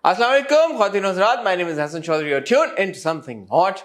Assalamu alaikum, Khwateen and Hazrat. My name is Hassan Chaudhary. You're tuned into something hot.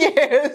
cares?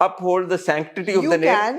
uphold the sanctity of You the name, can.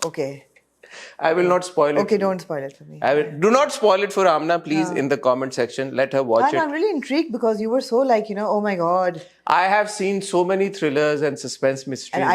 Okay. I will not spoil it. Okay, don't spoil it for me. Do not spoil it for Amna, please, in the comment section. Let her watch it. I'm really intrigued because you were so like, you know, oh my God. I have seen so many thrillers and suspense mysteries. And I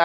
I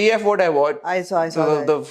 TF what I watched. I saw that.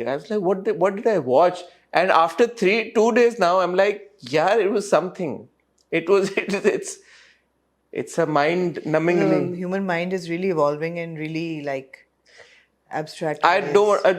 I was like, what did I watch? And after 2 days now, I'm like, yeah, it was something. It's a mind-numbingly. Human mind is really evolving and really like abstract. I don't.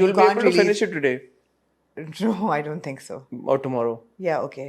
You'll be able to finish it today. No, I don't think so. Or tomorrow. Yeah, okay.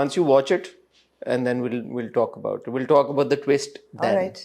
Once you watch it, and then we'll talk about it. We'll talk about the twist then. All right.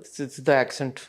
It's the accent.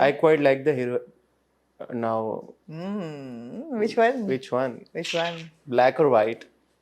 I quite like the hero now. Which one? Which one? Which one? Black or white?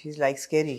She's like scary.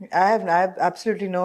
I have absolutely no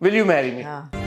Will you marry me?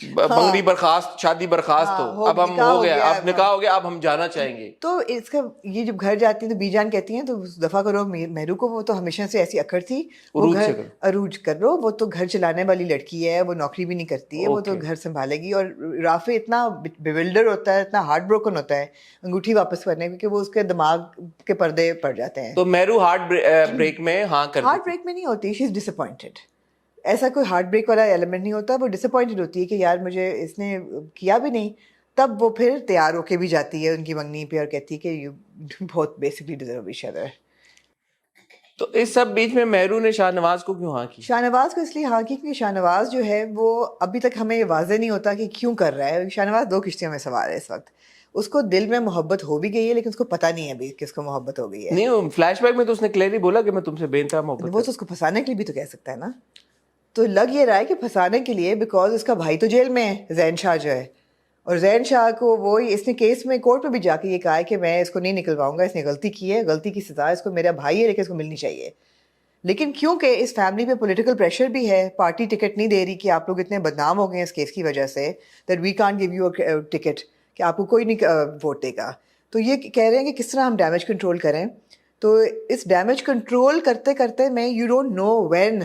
بنگڑی برخاست, شادی برخاست ہو, اب ہم ہو گیا, اب نکاح ہو گیا, اب ہم جانا چاہیں گے. تو اس کا یہ جب گھر جاتی ہیں تو بی جان کہتی ہیں تو دفعہ کرو مہرو کو, وہ تو ہمیشہ سے ایسی اکڑ تھی, وہ گھر عروج کر لو, وہ تو گھر چلانے والی لڑکی ہے, وہ نوکری بھی نہیں کرتی ہے, وہ تو گھر سنبھالے گی. اور رافع اتنا بیولڈر ہوتا ہے, اتنا ہارٹ بروکن ہوتا ہے انگوٹھی واپس کرنے, کیونکہ وہ اس کے دماغ کے پردے پڑ جاتے ہیں. تو مہرو ہارٹ بریک میں ہاں کر, ہارٹ بریک میں نہیں ہوتی, شی از ڈس اپوائنٹڈ. ایسا کوئی ہارٹ بریک والا ایلیمنٹ نہیں ہوتا, وہ ڈس اپوائنٹڈ ہوتی ہے کہ یار مجھے اس نے کیا بھی نہیں. تب وہ پھر تیار ہو کے بھی جاتی ہے ان کی منگنی پہ اور کہتی ہے کہ یو بہت بیسکلی ڈیزرو ایچ ادر. تو اس سب بیچ میں مہرو نے شاہ نواز کو کیوں ہاں کی؟ شاہ نواز کو اس لیے ہاں کی کیونکہ شاہ نواز جو ہے وہ ابھی تک ہمیں واضح نہیں ہوتا کہ کیوں کر رہا ہے. شاہ نواز 2 کشتیوں میں سوار ہے اس وقت. اس کو دل میں محبت ہو بھی گئی ہے لیکن اس کو پتہ نہیں ہے ابھی کس کو محبت ہو گئی ہے. نہیں, فلیش بیک میں تو اس نے کلیئرلی بولا کہ میں تم سے بے انتہا محبت. وہ تو اس کو پھنسانے کے لیے بھی تو کہہ سکتا ہے نا. تو لگ یہ رہا ہے کہ پھنسانے کے لیے, بیکاز اس کا بھائی تو جیل میں ہے, زین شاہ جو ہے, اور زین شاہ کو وہ اس نے کیس میں کورٹ میں بھی جا کے یہ کہا ہے کہ میں اس کو نہیں نکلواؤں گا, اس نے غلطی کی ہے, غلطی کی سزا اس کو, میرا بھائی ہے لیکن اس کو ملنی چاہیے. لیکن کیونکہ اس فیملی پہ پولیٹیکل پریشر بھی ہے, پارٹی ٹکٹ نہیں دے رہی کہ آپ لوگ اتنے بدنام ہو گئے ہیں اس کیس کی وجہ سے, that we can't give you a ticket, کہ آپ کو کوئی نہیں ووٹ دے گا. تو یہ کہہ رہے ہیں کہ کس طرح ہم ڈیمیج کنٹرول کریں. تو اس ڈیمیج کنٹرول کرتے کرتے میں یو ڈونٹ نو وین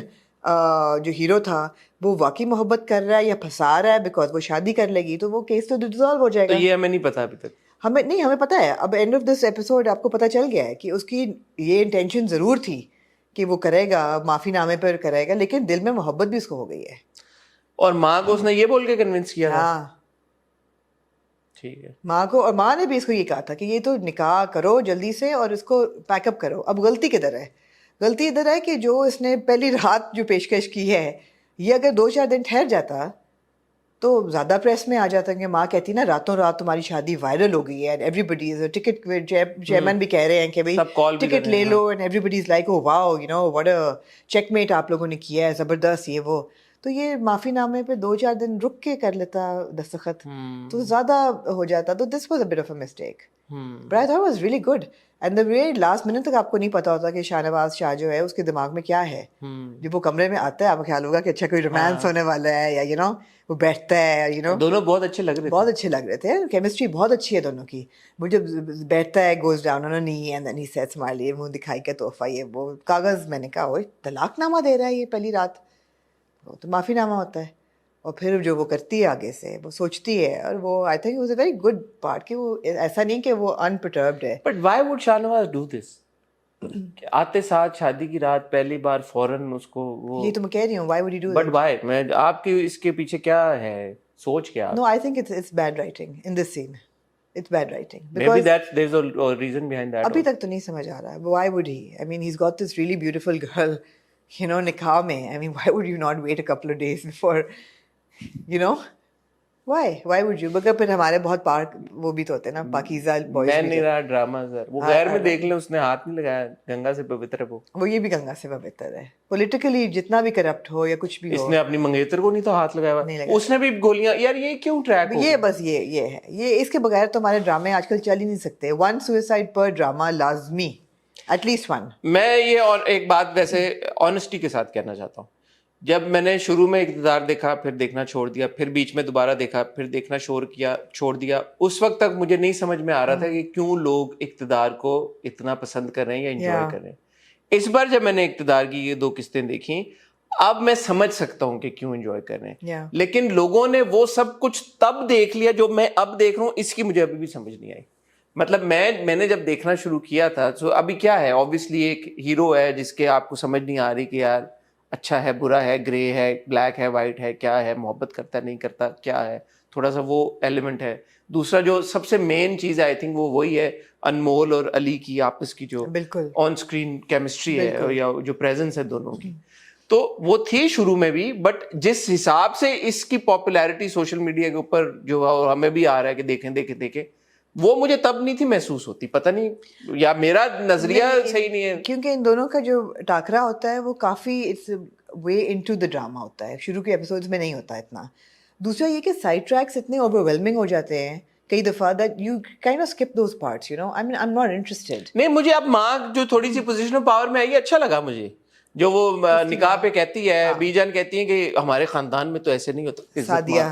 جو ہیرو تھا وہ واقعی محبت کر رہا ہے یا پھنسا رہا ہے, بیکاز وہ شادی کر لے گی تو وہ کیس تو ڈیزالو ہو جائے گا. تو یہ ہمیں نہیں پتا ابھی تک. ہمیں پتہ ہے. اب اینڈ آف دس ایپیسوڈ آپ کو پتہ چل گیا ہے کہ اس کی یہ انٹینشن ضرور تھی کہ وہ کرے گا, معافی نامے پر کرے گا, لیکن دل میں محبت بھی اس کو ہو گئی ہے. اور ماں کو اس نے یہ بول کے کنونس کیا تھا. ہاں ٹھیک ہے, ماں کو, اور ماں نے بھی اس کو یہ کہا تھا کہ یہ تو نکاح کرو جلدی سے اور اس کو پیک اپ کرو. اب غلطی کدھر ہے؟ غلطی ادھر ہے کہ جو اس نے پہلی رات جو پیشکش کی ہے, یہ اگر 2-4 دن ٹھہر جاتا تو زیادہ پریس میں آ جاتا. کہ ماں کہتی نا راتوں رات تمہاری شادی وائرل ہو گئی ہے, and everybody is ticket, chairman بھی کہہ رہے ہیں کہ بھائی ٹکٹ لے لو, and everybody is like oh wow you know what a checkmate آپ لوگوں نے کیا ہے, زبردست یہ وہ. تو یہ معافی نامے پہ 2-4 دن رک کے کر لیتا دستخط تو زیادہ ہو جاتا. تو this was a but of a mistake, but I thought was really good. And the very last minute تک آپ کو نہیں پتا ہوتا کہ شاہ نواز شاہ جو ہے اس کے دماغ میں کیا ہے. جب وہ کمرے میں آتا ہے آپ کو خیال ہوگا کہ اچھا کوئی رومانس ہونے والا ہے, یا یو نو وہ بیٹھتا ہے, یو نو دونوں بہت اچھے لگ رہے تھے, بہت اچھے لگ رہے تھے, کیمسٹری بہت اچھی ہے دونوں کی. وہ جب بیٹھتا ہے goes down on a knee and then he sits smile, منہ دکھائی کا تحفہ, یہ وہ کاغذ, میں نے کہا اوئے طلاق نامہ دے رہا ہے یہ پہلی رات. وہ تو معافی نامہ ہوتا ہے. اور پھر جو وہ کرتی ہے آگے سے وہ سوچتی ہے, اور وہ I think was a very good part کہ وہ ایسا نہیں کہ وہ انپرٹربڈ ہے. But why would Shah Nawaz do this? آتے ساتھ شادی کی رات پہلی بار فوراً اس کو وہ, یہ تو میں کہہ رہی ہوں Y would you do. But why, میں آپ کی اس کے پیچھے کیا ہے سوچ کیا؟ No I think it's bad writing in this scene. It's bad writing. Maybe there's a reason behind that. ابھی تک تو نہیں سمجھ آ رہا ہے. Why would he? I mean, he's got this really beautiful girl, you know, نکاح میں. I mean, why would you not wait a couple of days before, you know? Why would you? مگر پھر ہمارے بہت پارک وہ بھی تو ہوتے ہیں نا, پاکیزہ بوائز. میں نہیں رہا ڈراما سر, وہ غیر میں دیکھ لیں, اس نے ہاتھ نہیں لگایا, گنگا سے پوتر ہے وہ یہ بھی گنگا سے پوتر ہے. پولیٹیکلی جتنا بھی کرپٹ ہو یا کچھ بھی ہو, اس نے اپنی منگیتر کو نہیں تو ہاتھ لگایا, اس نے بھی گولیاں. یار یہ کیوں ٹریک ہو, یہ بس یہ ہے, یہ اس کے بغیر تو ہمارے ڈرامے آج کل چل ہی نہیں سکتے. 1 suicide پر ڈرامہ لازمی, ایٹ لیسٹ 1. میں یہ اور ایک بات ویسے آنیسٹی کے ساتھ کہنا چاہتا ہوں. جب میں نے شروع میں اقتدار دیکھا, پھر دیکھنا چھوڑ دیا, پھر بیچ میں دوبارہ دیکھا, پھر دیکھنا چھوڑ دیا, اس وقت تک مجھے نہیں سمجھ میں آ رہا تھا کہ کیوں لوگ اقتدار کو اتنا پسند کر رہے ہیں یا انجوائے کر رہے ہیں. اس بار جب میں نے اقتدار کی یہ 2 قسطیں دیکھیں, اب میں سمجھ سکتا ہوں کہ کیوں انجوائے کر رہے ہیں. لیکن لوگوں نے وہ سب کچھ تب دیکھ لیا جو میں اب دیکھ رہا ہوں, اس کی مجھے ابھی بھی سمجھ نہیں آئی. مطلب میں نے جب دیکھنا شروع کیا تھا تو ابھی کیا ہے, آبویسلی ایک ہیرو ہے جس کے آپ کو سمجھ نہیں آ رہی کہ یار اچھا ہے, برا ہے, گرے ہے, بلیک ہے, وائٹ ہے, کیا ہے, محبت کرتا ہے, نہیں کرتا, کیا ہے, تھوڑا سا وہ ایلیمنٹ ہے. دوسرا جو سب سے مین چیز ہے آئی تھنک وہ وہی ہے انمول اور علی کی آپس کی جو آن اسکرین کیمسٹری ہے یا جو پریزنس ہے دونوں کی. تو وہ تھی شروع میں بھی, بٹ جس حساب سے اس کی پاپولیرٹی سوشل میڈیا کے اوپر جو ہمیں بھی آ رہا ہے کہ دیکھیں وہ مجھے تب نہیں تھی محسوس ہوتی. پتہ نہیں یا میرا نظریہ صحیح نہیں ہے, کیونکہ ان دونوں کا جو ٹاکرا ہوتا ہے وہ کافی it's way into the drama ہوتا ہے, شروع کے ایپیسوڈز میں نہیں ہوتا اتنا. دوسرا یہ کہ سائڈ ٹریکس اتنے اوور ویلمنگ ہو جاتے ہیں کئی دفعہ that you kind of skip those parts, you know. I mean I am not interested. نہیں, مجھے اب ماں جو تھوڑی سی پوزیشن آف پاور میں آئی اچھا لگا مجھے, جو وہ نکاح پہ کہتی ہے, بی جان کہتی ہیں کہ ہمارے خاندان میں تو ایسے نہیں ہوتا,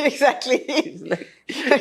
Exactly.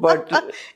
but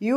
you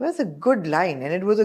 It was a good line and it was a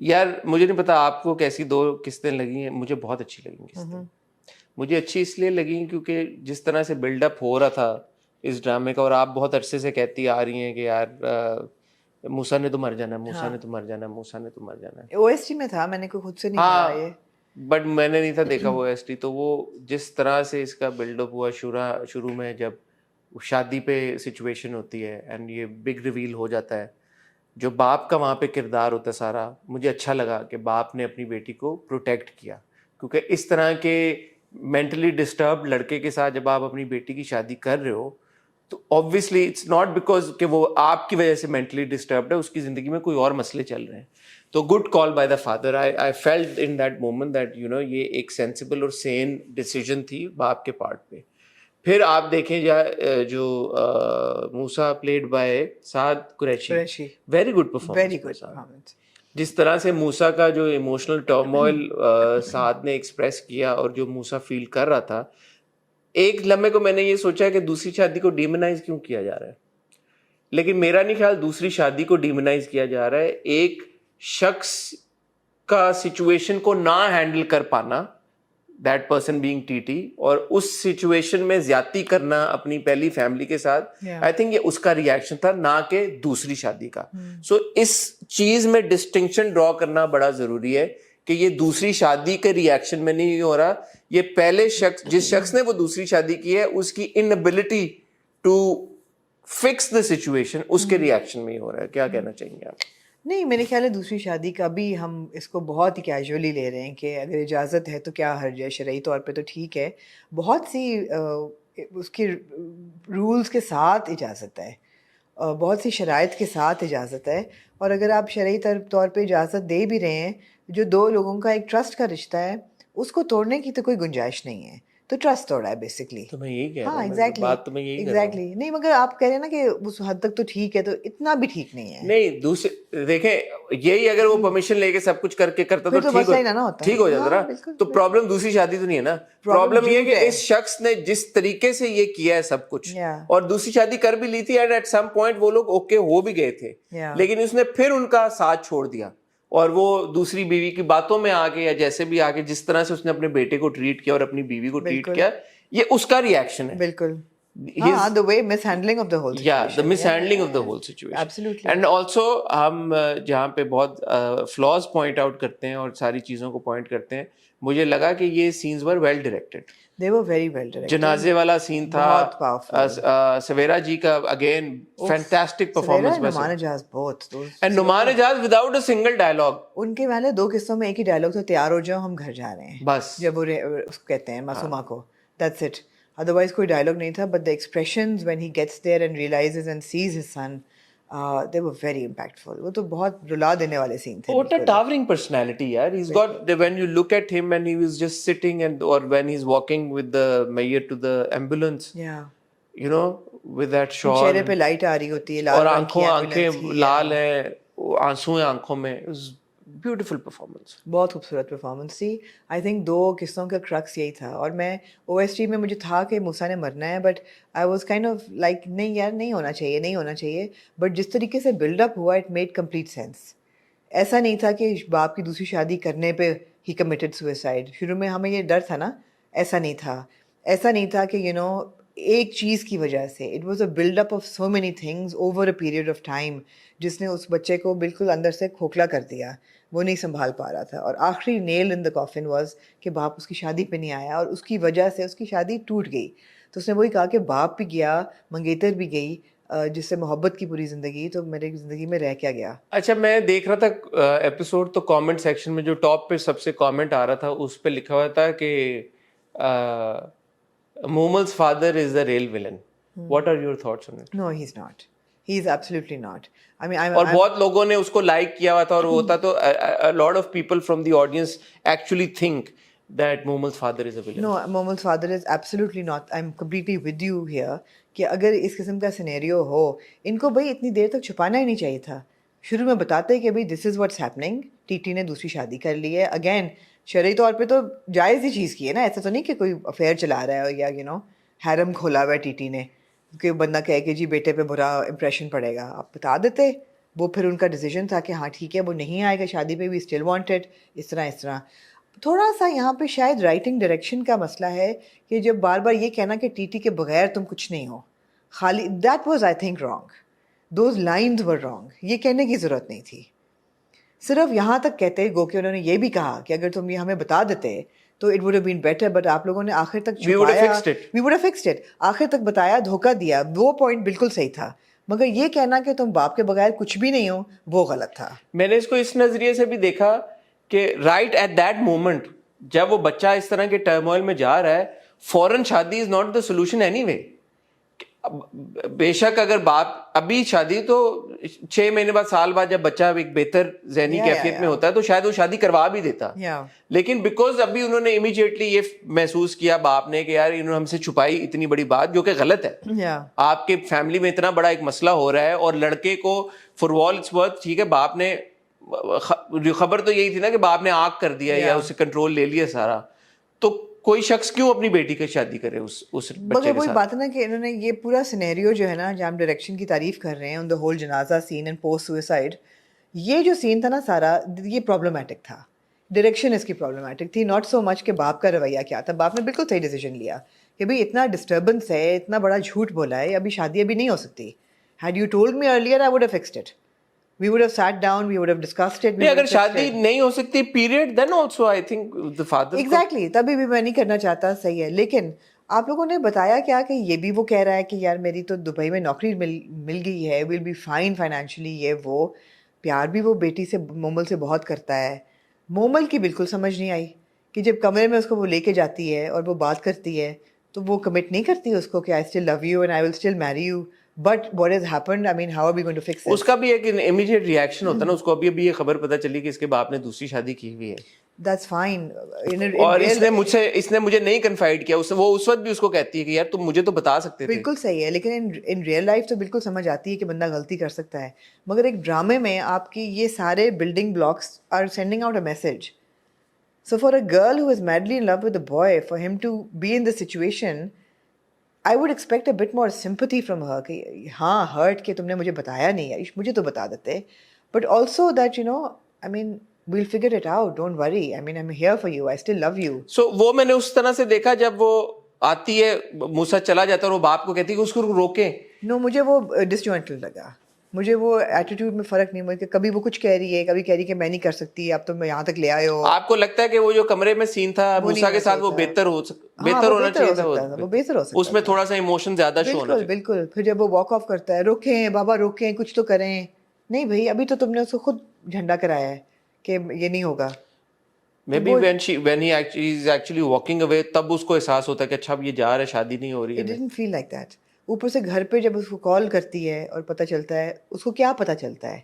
یار مجھے نہیں پتا آپ کو کیسی 2 قسطیں لگی ہیں, مجھے بہت اچھی لگیں قسطیں. مجھے اچھی اس لیے لگیں کیونکہ جس طرح سے بلڈ اپ ہو رہا تھا اس ڈرامے کا, اور آپ بہت عرصے سے کہتی آ رہی ہیں کہ یار موسیٰ نے تو مر جانا ہے, موسیٰ نے تو مر جانا ہے, موسیٰ نے تو مر جانا ہے. OST میں تھا, میں نے کوئی خود سے نہیں پڑھا یہ, بٹ میں نے نہیں تھا دیکھا وہ OST. تو وہ جس طرح سے اس کا بلڈ اپ ہوا شروع میں, جب شادی پہ سچویشن ہوتی ہے اینڈ یہ بگ ریویل ہو جاتا ہے, جو باپ کا وہاں پہ کردار ہوتا ہے سارا, مجھے اچھا لگا کہ باپ نے اپنی بیٹی کو پروٹیکٹ کیا. کیونکہ اس طرح کے مینٹلی ڈسٹربڈ لڑکے کے ساتھ جب آپ اپنی بیٹی کی شادی کر رہے ہو تو obviously اٹس ناٹ بیکاز کہ وہ آپ کی وجہ سے مینٹلی ڈسٹربڈ ہے, اس کی زندگی میں کوئی اور مسئلے چل رہے ہیں. تو good call by the father. I felt in that moment that you know یہ ایک سینسیبل اور سین ڈیسیجن تھی باپ کے پارٹ پہ. پھر آپ دیکھیں جو Musa played by Saad Qureshi, very good performance. جس طرح سے موسیٰ کا جو ایموشنل ٹرموائل سعد نے ایکسپریس کیا اور جو موسیٰ فیل کر رہا تھا, ایک لمحے کو میں نے یہ سوچا کہ دوسری شادی کو ڈیمونائز کیوں کیا جا رہا ہے, لیکن میرا نہیں خیال دوسری شادی کو ڈیمونائز کیا جا رہا ہے. ایک شخص کا سچویشن کو نہ ہینڈل کر پانا, that person being T T, اور اس سچویشن میں زیادتی کرنا اپنی پہلی فیملی کے ساتھ, آئی تھنک یہ اس کا ریئیکشن تھا, نہ کہ دوسری شادی کا. سو اس چیز میں ڈسٹنکشن ڈرا کرنا بڑا ضروری ہے کہ یہ دوسری شادی کے ریئیکشن میں نہیں ہو رہا, یہ پہلے شخص جس شخص نے وہ دوسری شادی کی ہے اس کی inability to fix the situation, اس کے ریئیکشن میں ہی ہو رہا ہے. کیا کہنا چاہیں گے آپ؟ نہیں, میرے خیال ہے دوسری شادی کا بھی ہم اس کو بہت ہی کیجولی لے رہے ہیں کہ اگر اجازت ہے تو کیا حرج ہے, شرعی طور پہ تو ٹھیک ہے, بہت سی اس کے رولز کے ساتھ اجازت ہے, بہت سی شرائط کے ساتھ اجازت ہے. اور اگر آپ شرعی طور پہ اجازت دے بھی رہے ہیں, جو 2 لوگوں کا ایک ٹرسٹ کا رشتہ ہے اس کو توڑنے کی تو کوئی گنجائش نہیں ہے, تو ٹرسٹ توڑا ہے بیسکلی. تو میں یہی کہہ رہا ہاں ہوں, بات تو میں یہی کہہ رہا ہوں. ایگزیکٹلی. نہیں, مگر آپ کہہ رہے ہیں نا کہ اس حد تک تو ٹھیک ہے, تو اتنا بھی ٹھیک نہیں ہے. نہیں دوسرے دیکھیں, یہی اگر وہ پرمیشن لے کے سب کچھ کر کے کرتا تو ٹھیک ہو جاتا نا. تو پرابلم دوسری شادی تو نہیں ہے نا, پرابلم یہ ہے کہ اس شخص نے جس طریقے سے یہ کیا ہے سب کچھ, اور دوسری شادی کر بھی لی تھی, اینڈ ایٹ سم پوائنٹ وہ لوگ اوکے ہو بھی گئے تھے, لیکن اس نے پھر ان کا ساتھ چھوڑ دیا, اور وہ دوسری بیوی کی باتوں میں آ کے یا جیسے بھی آ کے جس طرح سے اس نے اپنے بیٹے کو ٹریٹ کیا اور اپنی بیوی کو ٹریٹ کیا, یہ اس کا ریئیکشن ہے. بالکل. the way mishandling of the whole situation. the mishandling of the whole situation. Absolutely. And also ہم جہاں پہ بہت flaws point out کرتے ہیں اور ساری چیزوں کو پوائنٹ کرتے ہیں, مجھے لگا کہ یہ scenes were well directed. They were very well directed. جنازے والا سین تھا, بہت powerful. سویرا جی کا again fantastic performance. Nauman Ijaz بہت. And Nauman Ijaz without a single dialogue. ان کے والے 2 قصوں میں ایک ہی ڈائلاگ تھا, تیار ہو جاؤ ہم گھر جا رہے ہیں, بس جب وہ اس کو کہتے ہیں معصومہ کو, that's it. Otherwise کوئی ڈائلاگ نہیں تھا, but the expressions when he gets there and realizes and sees his son, they were very impactful. وہ تو بہت رلا دینے والے سین تھے. What a towering personality, yaar. He's got, when you look at him and he was just sitting and or when he's walking with the mayor to the ambulance, yeah, you know, with that shawl, چہرے پہ light آ رہی ہوتی ہے, لال اور آنکھیں لال ہیں, آنسو ہیں آنکھوں میں. It was بیوٹیفل پرفارمنس, بہت خوبصورت پرفارمنس تھی. آئی تھنک 2 قصوں کا کرکس یہی تھا. اور میں OST میں مجھے تھا کہ موسیٰ نے مرنا ہے, but I was kind of like نہیں یار, نہیں ہونا چاہیے, نہیں ہونا چاہیے. بٹ جس طریقے سے بلڈ اپ ہوا, اٹ میڈ کمپلیٹ سینس. ایسا نہیں تھا کہ باپ کی دوسری شادی کرنے پہ ہی کمیٹڈ سوئسائڈ. شروع میں ہمیں یہ ڈر تھا نا, ایسا نہیں تھا. ایسا نہیں تھا کہ یو نو ایک چیز کی وجہ سے. It was a build up of so many things over a period of time, جس نے اس بچے کو بالکل اندر سے کھوکھلا کر دیا. وہ نہیں سنبھال پا رہا تھا, اور آخری نیل ان دا کافن واز کہ باپ اس کی شادی پہ نہیں آیا, اور اس کی وجہ سے اس کی شادی ٹوٹ گئی. تو اس نے وہی کہا کہ باپ بھی گیا, منگیتر بھی گئی, جس سے محبت کی پوری زندگی, تو میرے زندگی میں رہ کیا گیا. اچھا, میں دیکھ رہا تھا ایپیسوڈ, تو کامنٹ سیکشن میں جو ٹاپ پہ سب سے کامنٹ آ رہا تھا اس پہ لکھا ہوا تھا کہ مومل's father is the real villain. What are your thoughts on it? No, he's not. He is absolutely not. I mean, اور بہت لوگوں نے اس کو لائک کیا ہوا تھا, اور ہوتا تو a lot of people from the audience actually think that مومل's father is a villain. No, مومل's father is absolutely not. I'm completely with you here کہ اگر اس قسم کا سینیریو ہو, ان کو بھائی اتنی دیر تک چھپانا ہی نہیں چاہیے تھا. شروع میں بتاتے کہ بھائی this is what's happening, T T نے دوسری شادی کر لی ہے. اگین شرعی طور پہ تو جائز ہی چیز کی ہے نا, ایسا تو نہیں کہ کوئی افیئر چلا رہا ہے یا یو نو حرم کھولا ہوا ہے ٹی ٹی نے, کہ بندہ کہے کہ جی بیٹے پہ برا امپریشن پڑے گا. آپ بتا دیتے, وہ پھر ان کا ڈیسیجن تھا کہ ہاں ٹھیک ہے وہ نہیں آئے گا شادی پہ, وی اسٹل وانٹیڈ, اس طرح. تھوڑا سا یہاں پہ شاید رائٹنگ ڈائریکشن کا مسئلہ ہے کہ جب بار بار یہ کہنا کہ ٹی ٹی کے بغیر تم کچھ نہیں ہو, خالی that was I think wrong, those lines were wrong, یہ کہنے کی ضرورت نہیں تھی. صرف یہاں تک کہتے گو کہ انہوں نے یہ بھی کہا کہ اگر تم یہ ہمیں بتا دیتے تو it would have been better, but آپ لوگوں نے آخر تک We would have fixed it. We would have fixed it, آخر تک بتایا, دھوکہ دیا, وہ پوائنٹ بالکل صحیح تھا, مگر یہ کہنا کہ تم باپ کے بغیر کچھ بھی نہیں ہو وہ غلط تھا. میں نے اس کو اس نظریے سے بھی دیکھا کہ رائٹ ایٹ دیٹ مومنٹ جب وہ بچہ اس طرح کے ٹرموائل میں جا رہا ہے, فوراً شادی is not the solution any way. بے شک اگر باپ ابھی شادی تو 6 مہینے بعد, سال بعد جب بچہ ایک بہتر ذہنی کیفیت میں ہوتا ہے تو شاید وہ شادی کروا بھی دیتا, لیکن بیکاز ابھی انہوں نے امیجیٹلی یہ محسوس کیا باپ نے کہ یار انہوں نے ہم سے چھپائی اتنی بڑی بات, جو کہ غلط ہے. آپ کے فیملی میں اتنا بڑا ایک مسئلہ ہو رہا ہے اور لڑکے کو فار آل اٹس ورتھ, ٹھیک ہے باپ نے خبر تو یہی تھی نا کہ باپ نے آنکھ کر دیا یا اسے کنٹرول لے لیا سارا, تو کوئی شخص کیوں اپنی بیٹی کی شادی کرے اس بچے مگر کے وہی ساتھ. بات ہے نا کہ انہوں نے یہ پورا سینیریو جو ہے نا جہاں ہم ڈائریکشن کی تعریف کر رہے ہیں, آن دا ہول جنازہ سین اینڈ پوسٹ سوئسائڈ, یہ جو سین تھا نا سارا, یہ پرابلمٹک تھا. ڈائریکشن اس کی پرابلمٹک تھی, ناٹ سو مچ کہ باپ کا رویہ کیا تھا. باپ نے بالکل صحیح ڈیسیجن لیا کہ بھائی اتنا ڈسٹربنس ہے, اتنا بڑا جھوٹ بولا ہے, ابھی شادی ابھی نہیں ہو سکتی. Had you told me earlier I would have fixed it, we would have sat down, we would have discussed it. اگر شادی نہیں ہو سکتی period, then also I think the father. Exactly, تبھی بھی میں نہیں کرنا چاہتا, صحیح ہے. لیکن آپ لوگوں نے بتایا کیا کہ یہ بھی وہ کہہ رہا ہے کہ یار میری تو دبئی میں نوکری مل گئی ہے, ول بی فائن فائنینشلی, یہ وہ. پیار بھی وہ بیٹی سے مومل سے بہت کرتا ہے. مومل کی بالکل سمجھ نہیں آئی کہ جب کمرے میں اس کو وہ لے کے جاتی ہے اور وہ بات کرتی ہے تو وہ کمٹ نہیں کرتی اس کو کہ I still love you and I will still marry you, but what has happened, I mean how are we going to fix it. اس کا بھی ایک امیڈیٹ ریئیکشن ہوتا ہے نا, اس کو ابھی یہ خبر پتہ چلی کہ اس کے باپ نے دوسری شادی کی ہوئی ہے, دیٹس فائن. اور اس نے مجھے نہیں کنفائڈ کیا, وہ اس وقت بھی اس کو کہتی ہے کہ یار تم مجھے تو بتا سکتے تھے. بالکل صحیح ہے, لیکن ان ریئل لائف تو بالکل سمجھ آتی ہے کہ بندہ غلطی کر سکتا ہے, مگر ایک ڈرامے میں آپ کی یہ سارے building blocks are sending out a message. So for a girl who is madly in love with a boy, for him to be in this situation, I would expect a bit more sympathy from her کہ ہاں hurt کہ تم نے مجھے بتایا نہیں ہے, مجھے تو بتا دیتے, but also that you know, I mean we'll figure it out, don't worry, I mean I'm here for you, I still love you. So وہ میں نے اس طرح سے دیکھا جب وہ آتی ہے, موسیٰ چلا جاتا ہے اور وہ باپ کو کہتی ہے کہ اس کو روکیں. نو, مجھے وہ ڈسجوائنٹل لگا, مجھے وہ ایٹیٹیوڈ میں فرق نہیں ہوا کہ کبھی وہ کچھ کہہ رہی ہے, کبھی کہہ رہی ہے کہ میں نہیں کر سکتی, اب تم یہاں تک لے آئے ہو. آپ کو لگتا ہے کہ وہ جو کمرے میں سین تھا موسیٰ کے ساتھ وہ بہتر ہونا چاہیے تھا, وہ بہتر ہو سکتا, اس میں تھوڑا سا ایموشن زیادہ شو ہونا چاہیے. بالکل. پھر جب وہ واک آف کرتا ہے, روکیں بابا روکیں, کچھ تو کریں. نہیں بھائی, ابھی تو تم نے اس کو خود جھنڈا کرایا ہے کہ یہ نہیں ہوگا. Maybe when he is actually walking away, تب اس کو احساس ہوتا ہے کہ اچھا اب یہ جا رہا ہے, شادی نہیں ہو رہی ہے. It didn't feel like that. اوپر سے گھر پہ جب اس کو کال کرتی ہے اور پتہ چلتا ہے, اس کو کیا پتہ چلتا ہے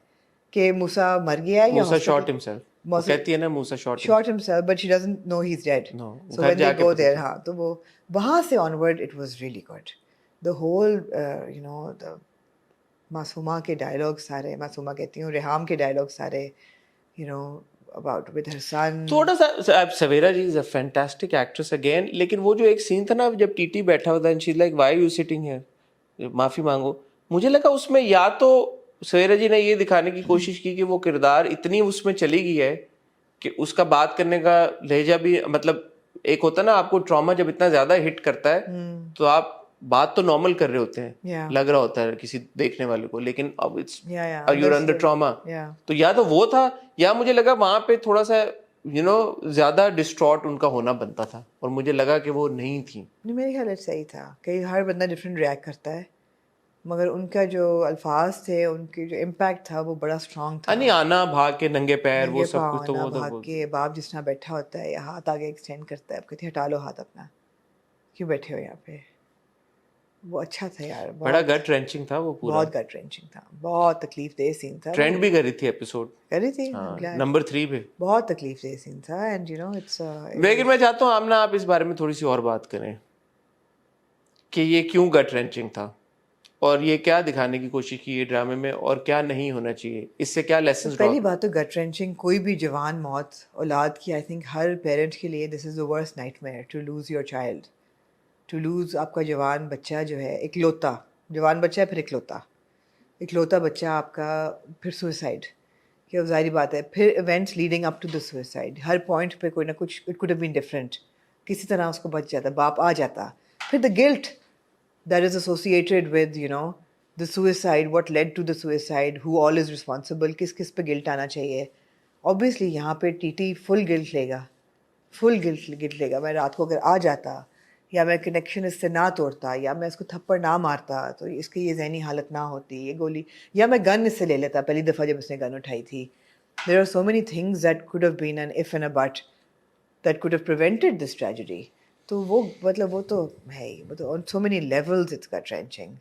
کہ موسیٰ مر گیا ہے یا موسیٰ shot himself. وہ کہتی ہے نا موسیٰ shot himself, but she doesn't know he's dead. No. So when they go there, ہاں, تو وہ وہاں سے onward it was really good. The whole you know the Masuma کے ڈائلاگ سارے, معصومہ کہتی ہوں, ریحام کے ڈائلاگ سارے, you know about with her son. تھوڑا سا سویرا جی از اے فینٹاسٹک ایکٹریس اگین, لیکن وہ جو ایک سین تھا نا جب ٹی ٹی بیٹھا ہوتا ہے and she is like why you sitting here, معافی مانگو, مجھے لگا اس میں یا تو سویرا جی نے یہ دکھانے کی کوشش کی کہ وہ کردار اتنی اس میں چلی گئی ہے کہ اس کا بات کرنے کا لہجہ بھی, مطلب ایک ہوتا ہے نا آپ کو ٹراما جب اتنا زیادہ ہٹ کرتا ہے تو آپ بات تو نارمل کر رہے ہوتے ہیں, لگ رہا ہوتا ہے کسی دیکھنے والے کو, لیکن اب یو ار انڈر ٹراما, تو یا تو وہ تھا یا مجھے لگا وہاں پہ تھوڑا سا یو نو زیادہ ڈسٹراٹ ان کا ہونا بنتا تھا, اور مجھے لگا کہ وہ نہیں تھیں. میرے خیال صحیح تھا کہ ہر بندہ ڈفرینٹ ریئیکٹ کرتا ہے, مگر ان کا جو الفاظ تھے, ان کی جو امپیکٹ تھا وہ بڑا اسٹرانگ تھا. نہیں آنا بھاگ کے ننگے پیر وہ سب کچھ, تو وہ بھاگ کے باپ جس طرح بیٹھا ہوتا ہے, ہاتھ آگے ایکسٹینڈ کرتا ہے, اب کہتے ہیں ہٹا لو ہاتھ اپنا, کیوں بیٹھے ہو یہاں پہ, وہ اچھا تھا یار, بڑا گٹ رینچنگ تھا وہ پورا, بہت گٹ رینچنگ تھا, بہت تکلیف دہ سین تھا. ٹرینڈ بھی کر رہی تھی ایپیسوڈ, کر رہی تھی نمبر 3 پہ, بہت تکلیف دہ سین تھا. اینڈ یو نو اٹس, لیکن میں چاہتا ہوں آمنا آپ اس بارے میں تھوڑی سی اور بات کریں کہ یہ کیوں گٹ رینچنگ تھا, اور یہ کیا دکھانے کی کوشش کی ہے ڈرامے میں, اور کیا نہیں ہونا چاہیے, اس سے کیا لیسنز. پہلی بات تو گٹ رینچنگ, کوئی بھی جوان موت اولاد کی, آئی تھنک ہر پیرنٹ کے لیے this is the worst nightmare, to lose your child, to lose آپ کا جوان بچہ جو ہے, اکلوتا جوان بچہ ہے, پھر اکلوتا, اکلوتا بچہ آپ کا، پھر سوئسائڈ، کہ ظاہری بات ہے، پھر events leading up to the suicide, ہر پوائنٹ پہ کوئی نہ کچھ it could have been different, کسی طرح اس کو بچ جاتا، باپ آ جاتا. پھر دا guilt that is associated with, you know, the suicide, what led to the suicide, who all is responsible, کس پہ گلٹ آنا چاہیے. obviously یہاں پہ ٹی ٹی فل گلٹ لے گا، فل گلٹ لے گا. میں رات کو اگر آ جاتا یا میں کنیکشن اس سے نہ توڑتا یا میں اس کو تھپڑ نہ مارتا تو اس کی یہ ذہنی حالت نہ ہوتی، یہ گولی، یا میں گن اس سے لے لیتا پہلی دفعہ جب اس نے گن اٹھائی تھی. there are so many things that could have been an if and a but that could have prevented this tragedy. تو وہ مطلب وہ تو ہے ہی، وہ تو on so many levels it's got trenching.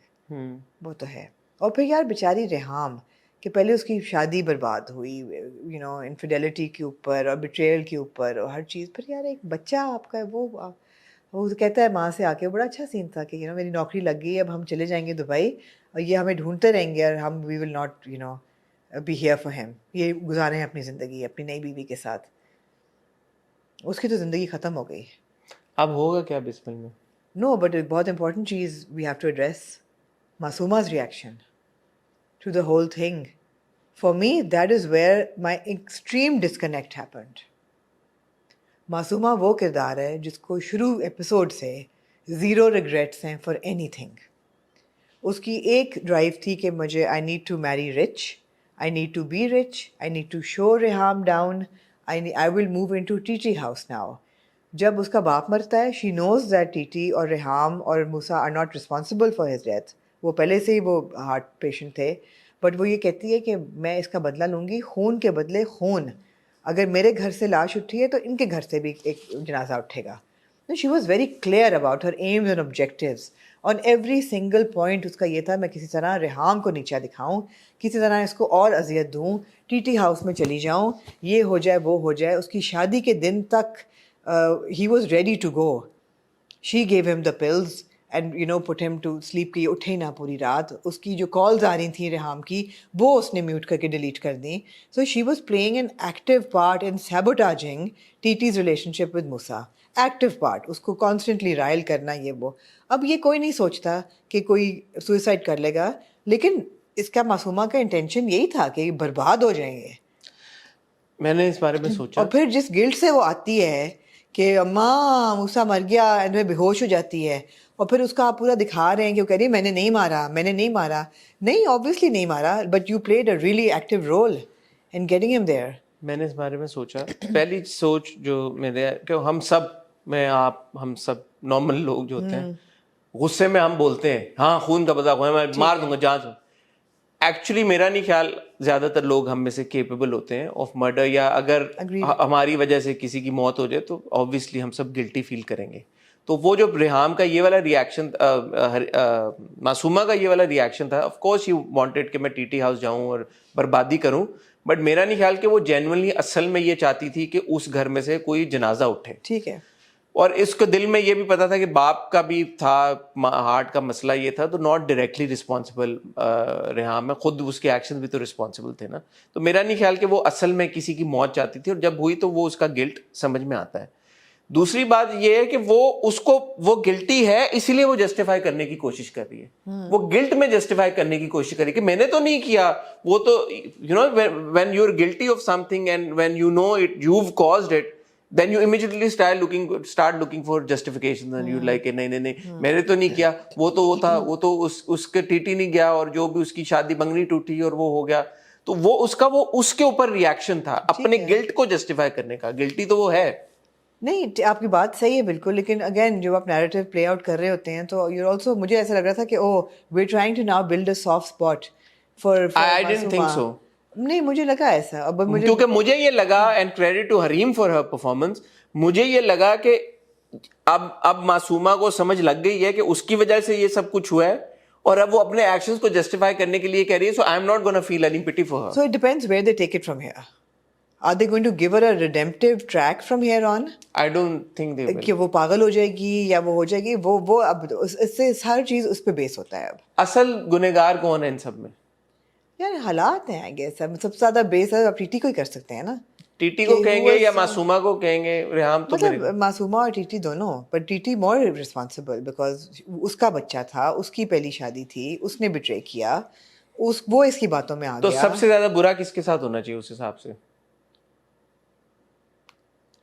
وہ تو ہے. اور پھر یار بیچاری ریحام کہ پہلے اس کی شادی برباد ہوئی، یو نو، انفیڈیلٹی کے اوپر اور بیٹریل کے اوپر اور ہر چیز. پھر یار ایک بچہ آپ کا وہ کہتا ہے ماں سے آ کے، بڑا اچھا سین تھا کہ یو نو میری نوکری لگ گئی، اب ہم چلے جائیں گے دبئی اور یہ ہمیں ڈھونڈتے رہیں گے اور ہم we will not you know be here for him. یہ گزارے ہیں اپنی زندگی اپنی نئی بیوی کے ساتھ. اس کی تو زندگی ختم ہو گئی. اب ہوگا کیا اس فلم میں؟ نو بٹ ایک بہت امپورٹنٹ چیز we have to address, Masooma's reaction to the whole thing. For me that is where my extreme disconnect happened. Masooma وہ کردار ہے جس کو شروع ایپیسوڈ سے زیرو ریگریٹس ہیں فار اینی تھنگ. اس کی ایک ڈرائیو تھی کہ مجھے I need to marry rich, I need to be rich, I need to show Reham down, I will move into T T house now. جب اس کا باپ مرتا ہے she knows that T T اور ریحام اور Musa are not responsible for his death. وہ پہلے سے ہی وہ ہارٹ پیشنٹ تھے، بٹ وہ یہ کہتی ہے کہ میں اس کا بدلہ لوں گی، خون کے بدلے خون. اگر میرے گھر سے لاش اٹھی ہے تو ان کے گھر سے بھی ایک جنازہ اٹھے گا. She was very clear about her aims and objectives on every single point. اس کا یہ تھا میں کسی طرح ریحام کو نیچا دکھاؤں، کسی طرح اس کو اور اذیت دوں، ٹی ٹی ہاؤس میں چلی جاؤں، یہ ہو جائے وہ ہو جائے. اس کی شادی کے دن تک he was ready to go. She gave him the pills and you know put him to sleep کہ یہ اٹھے نہ پوری رات. اس کی جو کالز آ رہی تھیں ریحام کی وہ اس نے میوٹ کر کے ڈیلیٹ کر دیں. So she was playing an active part in sabotaging TT's relationship with Musa. Active part, اس کو کانسٹنٹلی رائل کرنا یہ وہ. اب یہ کوئی نہیں سوچتا کہ کوئی سوئسائڈ کر لے گا، لیکن اس کا معصومہ کا انٹینشن یہی تھا کہ برباد ہو جائیں گے. میں نے اس بارے میں سوچا. اور پھر جس گلٹ سے وہ آتی ہے کہ اماں موسیٰ مر گیا، میں بے ہوش ہو جاتی ہے، اور پھر اس کا آپ پورا دکھا رہے ہیں کہ وہ کہہ رہی ہے میں نے نہیں مارا، میں نے نہیں مارا. نہیں، obviously نہیں مارا، but you played a really active role in getting him there. میں نے اس بارے میں سوچا. پہلی سوچ جو میرے کہ ہم سب، میں آپ، ہم سب نارمل لوگ جو ہوتے ہیں غصے میں ہم بولتے ہیں ہاں خون کا بدلہ، میں مار دوں گا جان دوں. ایکچولی میرا نہیں خیال زیادہ تر لوگ ہم میں سے کیپیبل ہوتے ہیں آف مرڈر، یا اگر ہماری وجہ سے کسی کی موت ہو جائے تو آبویسلی ہم سب گلٹی فیل کریں گے. تو وہ جو ریحام کا یہ والا ریئیکشن، معصومہ کا یہ والا ریئیکشن تھا، آف کورس یو وانٹیڈ کہ میں ٹی ٹی ہاؤس جاؤں اور بربادی کروں، بٹ میرا نہیں خیال کہ وہ جینوئنلی اصل میں یہ چاہتی تھی کہ اس گھر میں سے کوئی جنازہ اٹھے. ٹھیک ہے. اور اس کو دل میں یہ بھی پتا تھا کہ باپ کا بھی تھا، ہارٹ کا مسئلہ یہ تھا، تو ناٹ ڈائریکٹلی رسپانسبل ریحام میں، خود اس کے ایکشن بھی تو رسپانسبل تھے نا. تو میرا نہیں خیال کہ وہ اصل میں کسی کی موت چاہتی تھی، اور جب ہوئی تو وہ اس کا گلٹ سمجھ میں آتا ہے. دوسری بات یہ ہے کہ وہ اس کو وہ گلٹی ہے اسی لیے وہ جسٹیفائی کرنے کی کوشش کر رہی ہے. وہ گلٹ میں جسٹیفائی کرنے کی کوشش کر رہی ہے کہ میں نے تو نہیں کیا. وہ تو you know when you are guilty of something and when you know it you have caused it, then you immediately start looking for justifications and you like نہیں میں نے تو نہیں کیا، وہ تھا وہ تو اس کے ٹی ٹی نہیں گیا، اور جو بھی اس کی شادی بنگنی ٹوٹی اور وہ ہو گیا. تو وہ اس کے اوپر ریئیکشن تھا اپنے گلٹ کو جسٹیفائی کرنے کا. گلٹی تو وہ ہے. نہیں، آپ کی بات صحیح ہے بالکل، لیکن اگین جب آپ نیریٹو پلے آؤٹ کر رہے ہوتے ہیں تو یو آلسو، مجھے ایسا لگ رہا تھا کہ we are trying to now build a soft spot for I didn't think so. نہیں، مجھے لگا ایسا. اب کیونکہ مجھے یہ لگا، and credit to Hareem for her performance, مجھے یہ لگا کہ اب معصومہ کو سمجھ لگ گئی ہے کہ اس کی وجہ سے یہ سب کچھ ہوا ہے، اور اب وہ اپنے ایکشنز کو جسٹیفائی کرنے کے لیے کہہ رہی ہے. So I am not gonna feel any pity for her. So it depends where they take it from here. Are they going to give her a redemptive track from here on? I don't think they will. کہ وہ پاگل ہو جائے گی یا وہ ہو جائے گی، وہ اب اس سے ہر چیز اس پہ بیس ہوتا ہے. اب اصل گنہگار کون ہے ان سب میں؟ یار حالات ہیں آئی گیس. سب سے زیادہ بیس ہے آپ ٹی ٹی کو ہی کر سکتے ہیں نا. ٹی ٹی کو کہیں گے یا معصومہ کو کہیں گے؟ ریحام تو مطلب معصومہ اور ٹی ٹی دونوں، پر T T more responsible because اس کا بچہ تھا، اس کی پہلی شادی تھی، اس نے بٹرے کیا، وہ اس کی باتوں میں آ تو گیا. سب سے زیادہ برا کس کے ساتھ ہونا چاہیے اس حساب سے؟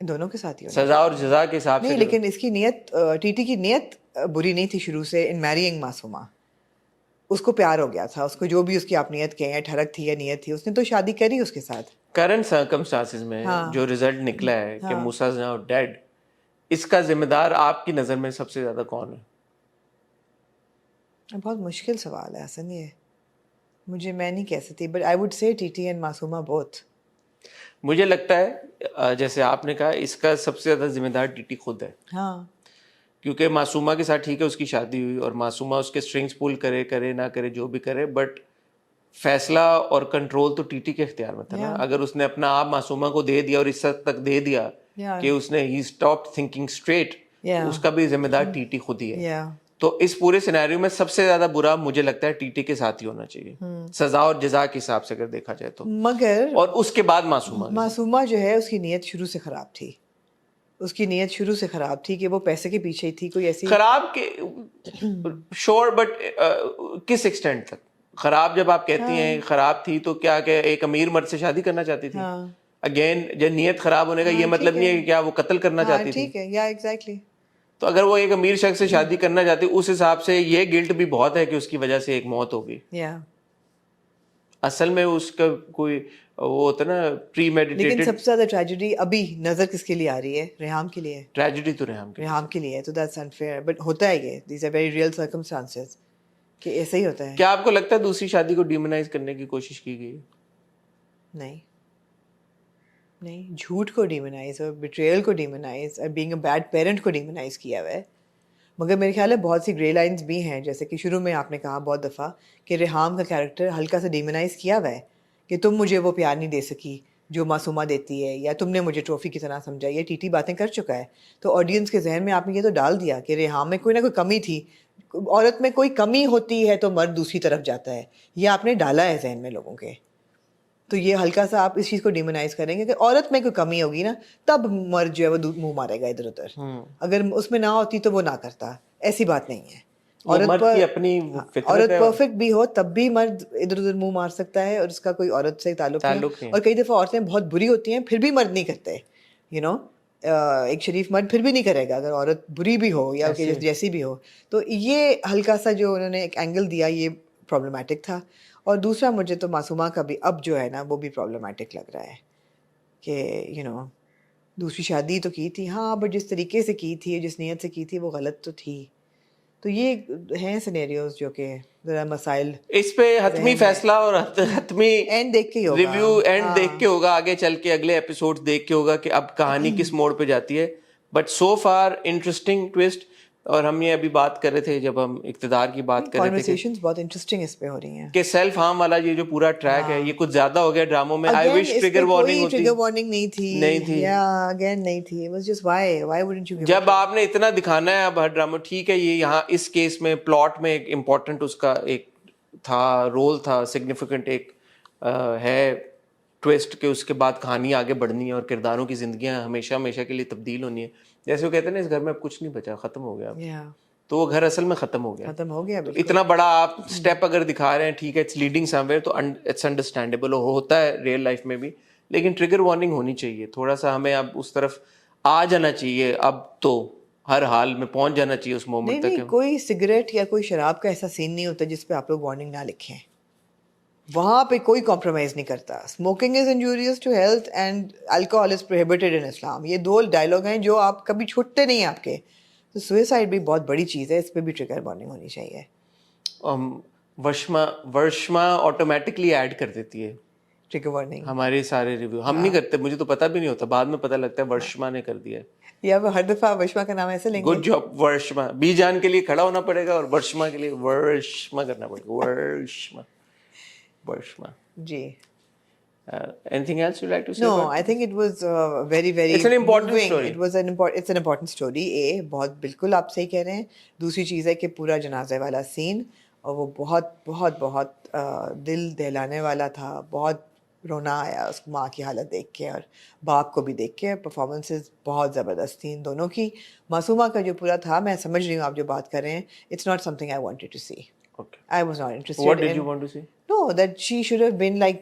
دونوں کے ساتھ ہی ہونا سزا اور جزا کے حساب سے. نہیں, لیکن اس کی نیت, ٹی ٹی کی نیت بری نہیں تھی شروع سے ان میرینگ معصومہ. اس کو پیار ہو گیا تھا, اس کو جو بھی اس کی آپ نیت کہیں, ٹھڑک تھی یا نیت تھی, اس نے تو شادی کری اس کے ساتھ. کرنٹ سرکمسٹانسز میں جو رزلٹ نکلا ہے کہ موسیٰ از ناؤ ڈیڈ, اس کا ذمہ دار آپ کی نظر میں سب سے زیادہ کون ہے؟ بہت مشکل سوال ہے حسن یہ, میں نہیں کہہ سکتی, but I would say T T and Masuma both. مجھے لگتا ہے جیسے آپ نے کہا اس کا سب سے زیادہ ذمہ دار ٹی ٹی خود ہے. ہاں, کیونکہ معصومہ کے ساتھ ٹھیک ہے اس کی شادی ہوئی اور معصومہ اس کے اسٹرنگس پول کرے نہ کرے جو بھی کرے, بٹ فیصلہ اور کنٹرول تو ٹی ٹی کے اختیار میں تھا نا. اگر اس نے اپنا آپ معصومہ کو دے دیا اور اس حد تک دے دیا کہ اس نے ہی اسٹاپ تھنکنگ اسٹریٹ, اس کا بھی ذمہ دار ٹی ٹی خود ہی ہے. تو اس پورے سینیریو میں سب سے زیادہ برا مجھے لگتا ہے ٹی ٹی کے ساتھ ہی ہونا چاہیے, سزا اور جزا کے حساب سے اگر دیکھا جائے تو. مگر اور اس کے بعد معصومہ جو ہے اس کی نیت شروع سے خراب تھی. اس کی نیت شروع سے خراب تھی کہ وہ پیسے کے پیچھے ہی تھی. کوئی ایسی خراب کے شور, بٹ کس ایکسٹینٹ تک خراب؟ جب آپ کہتی ہیں خراب تھی تو کیا کہ ایک امیر مرد سے شادی کرنا چاہتی تھی؟ اگین جب نیت خراب ہونے کا یہ مطلب نہیں ہے کہ کیا وہ قتل کرنا چاہتی تھی. ٹھیک ہے, یا ایگزیکٹلی. تو اگر وہ ایک امیر شخص سے شادی کرنا چاہتی اس حساب سے یہ گلٹ بھی بہت ہے کہ اس کی وجہ سے ایک موت ہو گئی. اصل میں اس کا کوئی وہ ہوتا نا پری میڈیٹیٹڈ. لیکن سب سے زیادہ ٹریجڈی ابھی نظر کس کے لیے آ رہی ہے؟ ریحام کے لیے. ٹریجڈی تو ریحام کے لیے, تو دیٹس انفیئر, بٹ ہوتا ہے یہ, these are very real circumstances کہ ایسا ہی ہوتا ہے. کیا آپ کو لگتا ہے دوسری شادی کو ڈیمونائز کرنے کی کوشش کی گئی؟ نہیں, جھوٹ کو ڈیمونائز اور بیٹریل کو ڈیمونائز اور بینگ اے بیڈ پیرنٹ کو ڈیمونائز کیا ہوا ہے. مگر میرے خیال ہے بہت سی گرے لائنز بھی ہیں, جیسے کہ شروع میں آپ نے کہا بہت دفعہ کہ ریحام کا کیریکٹر ہلکا سا ڈیمونائز کیا ہوا ہے کہ تم مجھے وہ پیار نہیں دے سکی جو معصومہ دیتی ہے, یا تم نے مجھے ٹرافی کی طرح سمجھا. یہ ٹی ٹی باتیں کر چکا ہے, تو آڈینس کے ذہن میں آپ نے یہ تو ڈال دیا کہ ریحام میں کوئی نہ کوئی کمی تھی. عورت میں کوئی کمی ہوتی ہے تو مرد دوسری طرف جاتا ہے, یہ آپ نے ڈالا ہے ذہن میں لوگوں کے. تو یہ ہلکا سا آپ اس چیز کو ڈیمونائز کریں گے کہ عورت میں کوئی کمی ہوگی نا تب مرد جو ہے وہ منہ مارے گا ادھر ادھر, اگر اس میں نہ ہوتی تو وہ نہ کرتا. ایسی بات نہیں ہے. عورت پرفیکٹ بھی ہو تب بھی مرد ادھر ادھر منہ مار سکتا ہے, اور اس کا کوئی عورت سے تعلق نہیں. اور کئی دفعہ عورتیں بہت بری ہوتی ہیں پھر بھی مرد نہیں کرتے, ایک شریف مرد پھر بھی نہیں کرے گا اگر عورت بری بھی ہو یا جیسی بھی ہو. تو یہ ہلکا سا جو انہوں نے ایک اینگل دیا یہ پرابلمٹک تھا. اور دوسرا مجھے تو معصومہ کا بھی اب جو ہے نا وہ بھی پرابلمٹک لگ رہا ہے کہ دوسری شادی تو کی تھی ہاں, بٹ جس طریقے سے کی تھی, جس نیت سے کی تھی وہ غلط تو تھی. تو یہ ہیں سینیریوز جو کہ ذرا مسائل. اس پہ حتمی فیصلہ اور حتمی اینڈ دیکھ کے ہوگا, ریویو اینڈ دیکھ کے ہوگا, آگے چل کے اگلے ایپیسوڈ دیکھ کے ہوگا کہ اب کہانی کس موڑ پہ جاتی ہے. But so for interesting twist. اور ہم یہ ابھی بات کر رہے تھے جب ہم اقتدار کی بات کر رہے تھے, کنورسیشنز بہت انٹرسٹنگ اس پہ ہو رہی ہیں کہ سیلف ہارم والا یہ جو پورا ٹریک ہے یہ کچھ زیادہ ہو گیا ڈراموں میں. آئی وش ٹریگر وارننگ ہوتی. ٹریگر وارننگ نہیں تھی یا اگین نہیں تھی. Was just why wouldn't you. جب آپ نے اتنا دکھانا ہے اب ہر ڈرامہ, ٹھیک ہے یہ یہاں اس کیس میں پلاٹ میں ایک امپورٹنٹ اس کا ایک تھا رول تھا, سگنیفیکنٹ ایک ہے ٹویسٹ کہ اس کے بعد کہانی آگے بڑھنی ہے اور کرداروں کی زندگیاں ہمیشہ ہمیشہ کے لیے تبدیل ہونی ہے. جیسے وہ کہتے ہیں نا اس گھر میں اب کچھ نہیں بچا, ختم ہو گیا. تو وہ گھر اصل میں ختم ہو گیا. اتنا بڑا آپ اسٹیپ اگر دکھا رہے ہیں ٹھیک ہے, اٹس لیڈنگ سم ویئر, تو اٹس انڈرسٹینڈیبل, ہوتا ہے ریئل لائف میں بھی. لیکن ٹریگر وارننگ ہونی چاہیے تھوڑا سا, ہمیں اب اس طرف آ جانا چاہیے, اب تو ہر حال میں پہنچ جانا چاہیے اس مومنٹ تک. کوئی سگریٹ یا کوئی شراب کا ایسا سین نہیں ہوتا جس پہ آپ لوگ وارننگ نہ لکھیں. وہاں پہ کوئی کمپرومائز نہیں کرتا. Smoking is injurious to health and alcohol is prohibited in Islam. یہ دو ڈائلاگ ہیں جو آپ کبھی چھوٹتے نہیں ہیں آپ کے. تو سوئسائڈ بھی بہت بڑی چیز ہے, اس پہ بھی ٹریگر وارننگ ہونی چاہیے. ورشما آٹومیٹکلی ایڈ کر دیتی ہے ٹریگر وارننگ ہمارے سارے ریویو. ہم نہیں کرتے, مجھے تو پتہ بھی نہیں ہوتا, بعد میں پتہ لگتا ہے ورشما نے کر دیا ہے. یا وہ ہر دفعہ ورشما کا نام ایسے لیں گے. Good job Varshma. بی جان کے لیے کھڑا ہونا پڑے گا اور ورشما کے لیے ورشما کرنا پڑے گا. ورشما جی. Anything else you'd like to say? No, I think it was very It's an important moving. story. It's an important story. بہت بالکل آپ صحیح کہہ رہے ہیں. دوسری چیز ہے کہ پورا جنازے والا سین, اور وہ بہت بہت بہت دل دہلانے والا تھا. بہت رونا آیا اس ماں کی حالت دیکھ کے اور باپ کو بھی دیکھ کے. پرفارمنسز بہت زبردست تھیں ان دونوں کی. معصومہ کا جو پورا تھا, میں سمجھ رہی ہوں آپ جو بات کر رہے ہیں, it's not something I wanted to see. Okay. I was not interested. What did you want to see? No, that she should have been like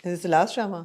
Is this the last drama?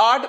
8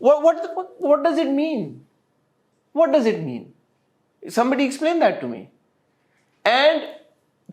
what does it mean? What does it mean? Somebody explain that to me. And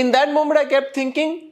in that moment I kept thinking,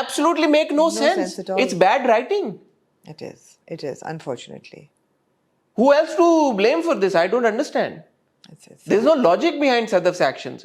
absolutely make no sense. It's bad writing. It is unfortunately. Who else to blame for this? I don't understand. There is no logic behind Sadaf's actions.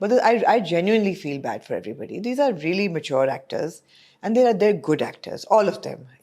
But I genuinely feel bad for everybody. These are really mature actors and they're good actors, all of them.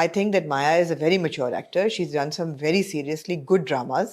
I think that Maya is a very mature actor. She's done some very seriously good dramas.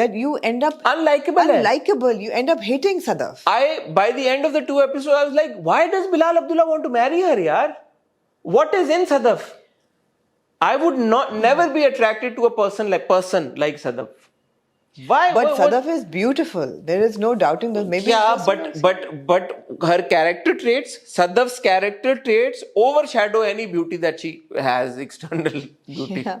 that you end up unlikable. You end up hating Sadaf. By the end of the 2 episodes, I was like, why does Bilal Abdullah want to marry her, yaar? What is in Sadaf? I would never be attracted to a person like Sadaf. Why? But Sadaf is beautiful. There is no doubting that. Maybe but her character traits, Sadaf's character traits overshadow any beauty that she has, external beauty. Yeah.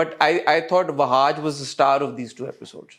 but I thought Wahaj was the star of these 2 episodes.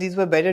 These were better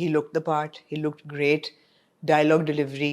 he looked the part, he looked great, dialogue delivery,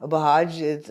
Wahaj is,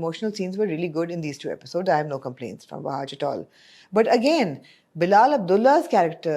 emotional scenes were really good in these 2 episodes. I have no complaints from Wahaj at all. But again, Bilal Abdullah's character,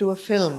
to a film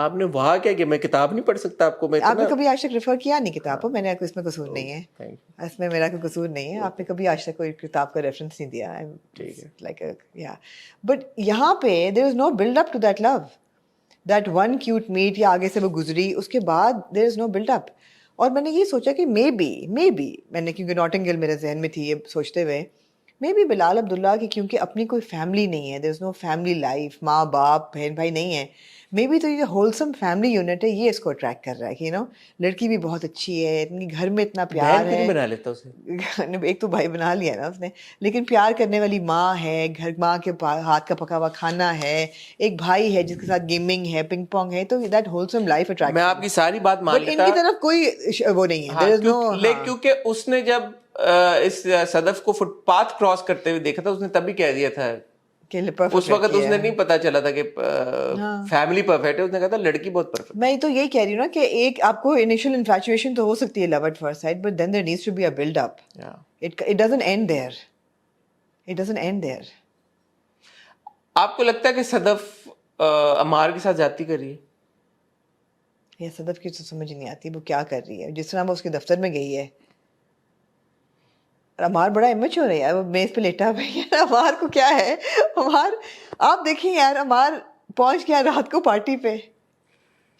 آپ نے وہاں کیا کہ میں کتاب نہیں پڑھ سکتا آپ کو میں آپ نے کبھی آج تک ریفر کیا نہیں کتاب کو, میں نے اس میں قصور نہیں ہے, اس میں میرا کوئی قصور نہیں ہے, آپ نے کبھی آج تک کوئی کتاب کا ریفرنس نہیں دیا. لائک یا بٹ یہاں پہ there is no build up to that love, that one cute meet یا آگے سے وہ گزری, اس کے بعد دیر از نو بلڈ اپ. اور میں نے یہ سوچا کہ مے بی میں نے, کیونکہ ناٹنگ ہل میرے ذہن میں تھی یہ سوچتے ہوئے, مے بی بلال عبداللہ کی کیونکہ اپنی کوئی فیملی نہیں ہے, دیر از نو فیملی لائف, ماں باپ بہن بھائی نہیں ہے, مے بی تو یہ ہولسم فیملی یونٹ ہے, یہ اس کو اٹریکٹ کر رہا ہے کہ لڑکی بھی بہت اچھی ہے, گھر میں اتنا پیار ہے, بنا لیتا اسے, ایک تو بھائی بنا لیا نا اس نے, لیکن پیار کرنے والی ماں ہے, گھر ماں کے ہاتھ کا پکا ہوا کھانا ہے, ایک بھائی ہے جس کے ساتھ گیمنگ ہے, پنگ پونگ ہے, تو دیٹ ہولسم لائف اٹریکٹ. میں آپ کی ساری بات مان لیتا, ان کی طرف کوئی وہ نہیں ہے, there is no, کیونکہ اس نے جب اس صدف کو فٹ پاتھ کراس کرتے ہوئے دیکھا تھا, اس نے تبھی کہہ دیا تھا, اس وقت اس نے نہیں پتا چلا تھا کہ فیملی پرفیکٹ ہے, اس نے کہا تھا لڑکی بہت پرفیکٹ. میں تو یہی کہہ رہی ہوں نا کہ ایک آپ کو انیشیل انفیچویشن تو ہو سکتی ہے love at first sight, but then there needs to be a build up. It doesn't end there. It doesn't end there. آپ کو لگتا ہے کہ صدف عمار کے ساتھ زیادتی کر رہی ہے؟ یہ صدف کی تو سمجھ نہیں آتی وہ کیا کر رہی ہے, جس طرح وہ اس کے دفتر میں گئی ہے. عمار بڑا امیچور ہے یار, وہ میز پہ لیٹا ہوا ہے, عمار کو کیا ہے, عمار آپ دیکھیں یار, عمار پہنچ گیا رات کو پارٹی پہ,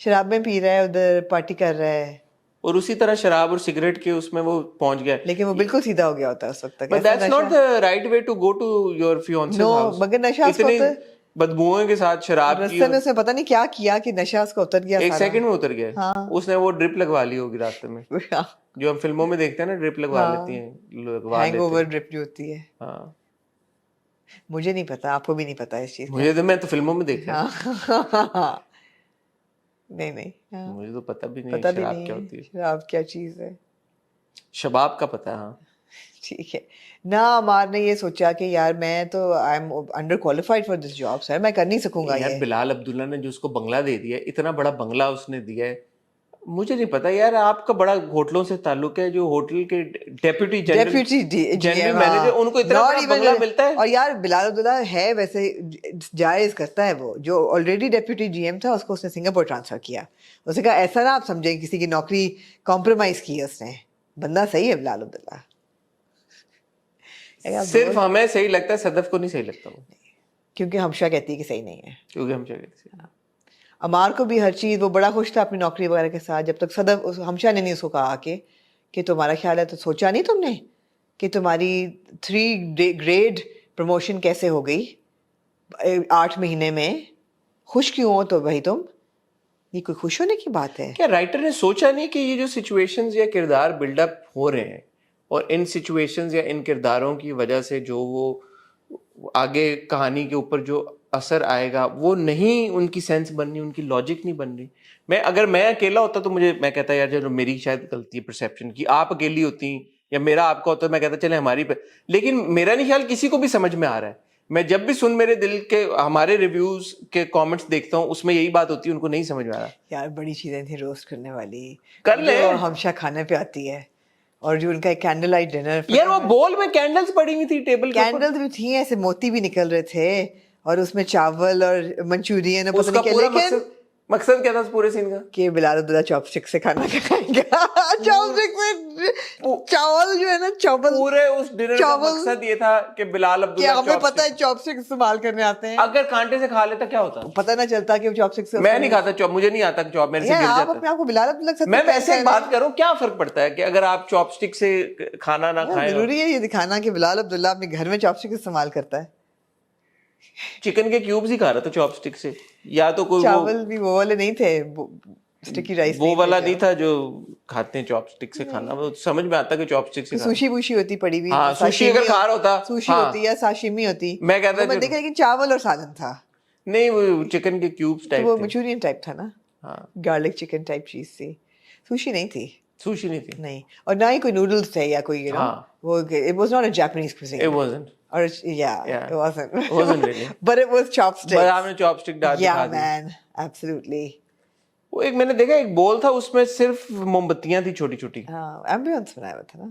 شرابیں پی رہا ہے, ادھر پارٹی کر رہا ہے, اور اسی طرح شراب اور سگریٹ کے اس میں وہ پہنچ گیا, لیکن وہ بالکل سیدھا ہو گیا ہوتا ہے اس وقت تک. But that's not the right way to go to your fiance's house. مگر نشہ اس کو اتنی بدبوؤں کے ساتھ شراب کی, راستے میں اس نے پتہ نہیں کیا کیا کہ نشہ اس کو اتر گیا, ایک سیکنڈ میں اتر گیا. اس نے وہ ڈرپ لگوا لی ہوگی راستے میں, جو ہم فلموں میں دیکھتے ہیں نا, ڈرپ لگوا لیتی ہیں, ہینگ اوور ڈرپ جو ہوتی ہے. ہاں مجھے نہیں پتا, آپ کو بھی نہیں پتا اس چیز مجھے تو, میں تو فلموں میں دیکھا, نہیں مجھے تو پتہ بھی نہیں شراب کیا ہوتی ہے, شراب کیا چیز ہے, شباب کا پتہ. ہاں ٹھیک ہے نا. عمار نے یہ سوچا کہ یار میں تو I am under qualified for this job sir, میں کر نہیں سکوں گا. یار یہ بلال عبداللہ نے جو اس کو بنگلہ دے دیا, اتنا بڑا بنگلہ اس نے دیا ہے, مجھے نہیں پتا یار, آپ کا بڑا ہوٹلوں سے تعلق ہے, جو ہوٹل کے ڈیپیوٹی جنرل مینیجر, ان کو اتنا بڑا بنگلہ ملتا ہے. اور یار بلال عبداللہ ہے ویسے جائز کرتا ہے, وہ جو آلریڈی ڈیپیوٹی جی ایم تھا اس کو اس نے سنگاپور ٹرانسفر کیا. اس نے کہا ایسا نہ آپ سمجھیں کسی کی نوکری کمپرومائز کی ہے اس نے, بندہ صحیح ہے بلال عبداللہ. صرف ہمیں صحیح لگتا ہے, صدف کو نہیں صحیح لگتا وہ, کیونکہ ہمشہ کہتی ہے کہ صحیح نہیں ہے. کیونکہ ہمشہ کہتی ہے. عمار کو بھی ہر چیز, وہ بڑا خوش تھا اپنی نوکری وغیرہ کے ساتھ, جب تک صدف ہمشہ نے نہیں اس کو کہا کہ تمہارا خیال ہے, تو سوچا نہیں تم نے کہ تمہاری 3 گریڈ پروموشن کیسے ہو گئی 8 مہینے میں, خوش کیوں ہو تو بھائی تم, یہ کوئی خوش ہونے کی بات ہے کیا؟ رائٹر نے سوچا نہیں کہ یہ جو سچویشنز یا کردار بلڈ اپ ہو رہے ہیں, اور ان سچویشنز یا ان کرداروں کی وجہ سے جو وہ آگے کہانی کے اوپر جو اثر آئے گا, وہ نہیں ان کی سینس بن رہی, ان کی لاجک نہیں بن رہی. اگر میں اکیلا ہوتا تو میں کہتا یار جو میری شاید غلطی ہے پرسیپشن کی, آپ اکیلی ہوتی یا میرا آپ کا ہوتا تو میں کہتا چلے ہماری پہ, لیکن میرا نہیں خیال کسی کو بھی سمجھ میں آ رہا ہے. میں جب بھی میرے دل کے ہمارے ریویوز کے کامنٹس دیکھتا ہوں, اس میں یہی بات ہوتی ہے, ان کو نہیں سمجھ میں آ رہا. یار بڑی چیزیں تھیں روسٹ کرنے والی, کر لیں, ہمشہ کھانے پہ آتی ہے, اور جو ان کا ایک کینڈل لائٹ ڈنر, یار وہ بول میں کینڈلز پڑی ہوئی تھی ٹیبل کے اوپر, کینڈلز بھی تھیں ایسے موتی بھی نکل رہے تھے, اور اس میں چاول اور منچورین اور پتہ نہیں کیا, لیکن مقصد کیا تھا اس پورے سین کا, کہ بلال عبداللہ چاپ اسٹک سے کھانا کھائیں گا. چاپ اسٹک سے چاول جو ہے نا, چاول, پورے اس ڈنر کا مقصد یہ تھا کہ بلال عبداللہ, کیا ہمیں پتہ ہے چاپ اسٹک استعمال کرنے آتے ہیں, اگر کانٹے سے کھا لیتا کیا ہوتا, پتہ نہ چلتا کہ وہ چاپ اسٹک سے. میں نہیں کھاتا چاپ, مجھے نہیں آتا چاپ, میرے سے گر جاتا. آپ اپنے آپ کو بلال عبداللہ سے, میں ویسے بات کروں, کیا فرق پڑتا ہے کہ اگر آپ چاپ اسٹک سے کھانا نہ کھائیں. ضروری ہے یہ دکھانا کہ بلال عبداللہ اپنے گھر میں چاپ اسٹک استعمال کرتا ہے. چکن کے کیوبز ہی کھا رہا تھا چاپ اسٹک سے, یا تو کوئی چاول بھی وہ والے نہیں تھے, اسٹکی رائس وہ والا نہیں تھا جو کھاتے ہیں چاپ اسٹک سے کھانا, وہ سمجھ میں آتا کہ چاپ اسٹک سے سوشی بوشی ہوتی پڑی ہوئی, ہاں سوشی اگر کھا رہا ہوتا, سوشی ہوتی یا ساشیمی ہوتی, میں کہتا میں دیکھا لیکن چاول اور سالن تھا, نہیں وہ چکن کے کیوبز ٹائپ, وہ منچورین ٹائپ تھا نا, ہاں گارلک چکن ٹائپ چیز تھی, سوشی نہیں تھی, سوشی نہیں تھی, نہیں, اور نہ ہی کوئی نوڈلز تھے یا کوئی, وہ it was not a Japanese cuisine, it wasn't, or it wasn't really, but it was chopsticks, but آپ نے چاپ اسٹک ڈال دیا, yeah man, absolutely. وہ ایک میں نے دیکھا ایک بول تھا, اس میں صرف موم بتیاں تھی چھوٹی چھوٹی, ہاں ایمبیئنس بنایا ہوا تھا نا,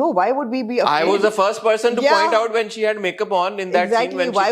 No, why would we be afraid? I was the first person to point out when she had makeup on in that scene when why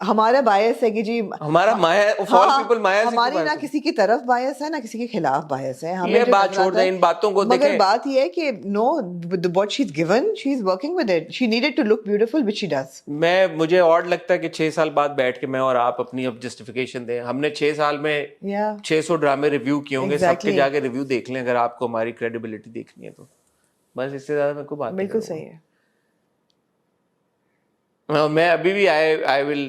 ہمارا باعث ہے کہ جی ہمارا مایا آف آل پیپل مایا سے ہماری نہ کسی کی طرف باعث ہے نہ کسی کے خلاف باعث ہے. یہ بات چھوڑ دیں, ان باتوں کو مگر دیکھیں. بات یہ ہے کہ نو what she's given she is working with it. She needed to look beautiful which she does. مجھے اور لگتا ہے کہ 6 سال بعد بیٹھ کے میں اور آپ اپنی اب جسٹیفیکیشن دیں. ہم نے 6 سال میں 600 ڈرامے ریویو کیے ہوں گے, سب کے جا کے ریویو دیکھ لیں اگر آپ کو ہماری کریڈیبلٹی دیکھنی ہے تو. بس اس سے زیادہ میں کوئی بات نہیں. بالکل صحیح ہے. میں ابھی بھی I will